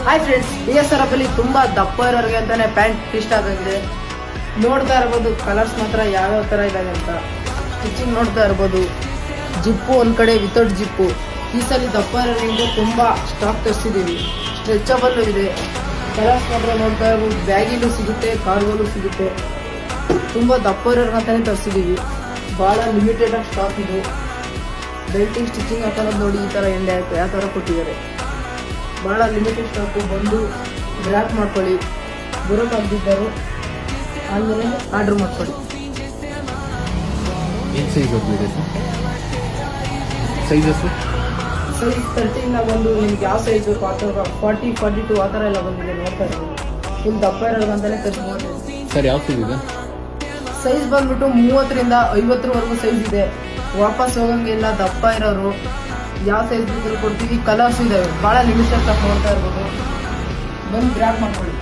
Hi friends, DSRF ಅಲ್ಲಿ ತುಂಬಾ ದಪ್ಪ ಇರೋರಿಗೆ ಅಂತಾನೆ ಪ್ಯಾಂಟ್ ಇಷ್ಟ ಆಗಿದೆ. ನೋಡ್ತಾ ಇರ್ಬೋದು ಕಲರ್ಸ್ ಮಾತ್ರ ಯಾವ್ಯಾವ ತರ ಇದಾವೆ ಅಂತ. ಸ್ಟಿಚಿಂಗ್ ನೋಡ್ತಾ ಇರ್ಬೋದು. ಜಿಪ್ಪು ಒಂದ್ ಕಡೆ ವಿತೌಟ್ ಜಿಪ್ಪು. ಈ ಸಲ ದಪ್ಪ ಇರೋರಿಗೆ ತುಂಬಾ ಸ್ಟಾಕ್ ತರಿಸಿದೀವಿ. ಸ್ಟ್ರೆಚಬಲ್ ಇದೆ. ಕಲರ್ಸ್ ಮಾತ್ರ ನೋಡ್ತಾ ಇರ್ಬೋದು. ಬ್ಯಾಗಿಲು ಸಿಗುತ್ತೆ, ಕಾರ್ಗೋಲು ಸಿಗುತ್ತೆ. ತುಂಬಾ ದಪ್ಪ ಇರೋರ್ಗೆ ಅಂತಾನೆ ತರಿಸಿದೀವಿ. ಬಹಳ ಲಿಮಿಟೆಡ್ ಆಗಿ ಸ್ಟಾಕ್ ಇದು. ಬೆಲ್ಟಿಂಗ್ ಸ್ಟಿಚಿಂಗ್ ಹಾಕೋದು ನೋಡಿ, ಈ ತರ ಎಂಡೆ ಯಾವ ತರ ಕೊಟ್ಟಿದ್ದಾರೆ. ಭಾಳ ಲಿಮಿಟೆಡ್ ಸ್ಟಾಕು. ಬಂದು ಗ್ರ್ಯಾಪ್ ಮಾಡ್ಕೊಳ್ಳಿ. ಬರೋಕ್ಕಾಗದಿದ್ದರು ಆಮೇಲೆ ಆರ್ಡ್ರ್ ಮಾಡ್ಕೊಳ್ಳಿ. ಏನು ಸೈಜ್ ಹೋಗ್ತಿದೆ ಸೈಜಸ್ಸು? ಸೈಜ್ 13 ಬಂದು ನಿಮ್ಗೆ ಯಾವ ಸೈಜ್ ಬೇಕು ಆ ಥರ 40, 42 ಆ ಥರ ಎಲ್ಲ ಬಂದಿದೆ. ನೋಡ್ತಾ ಇರ್ಬೋದು. ಫುಲ್ ದಪ್ಪ ಇರೋದಂತಲೇ ತರಿಸ್ಬೋದು. ಸರ್ ಯಾವ ಸೈಜ್ ಇದೆ? ಸೈಜ್ ಬಂದ್ಬಿಟ್ಟು 30ರಿಂದ 50ವರೆಗೂ ಸೈಜ್ ಇದೆ. ವಾಪಸ್ ಹೋಗಂಗಿಲ್ಲ. ದಪ್ಪ ಇರೋರು ಯಾವ ಸೈಜ್ ಬೇಕಾದ್ರೂ ಕೊಡ್ತೀವಿ. ಕಲರ್ಸ್ ಇದಾವೆ. ಭಾಳ ಲಿಮಿಟೆಡ್ ಸ್ಟಾಕ್ ನೋಡ್ತಾ ಇರ್ಬೋದು. ಬಂದು ಗ್ರ್ಯಾಪ್ ಮಾಡ್ಕೊಳ್ಳಿ.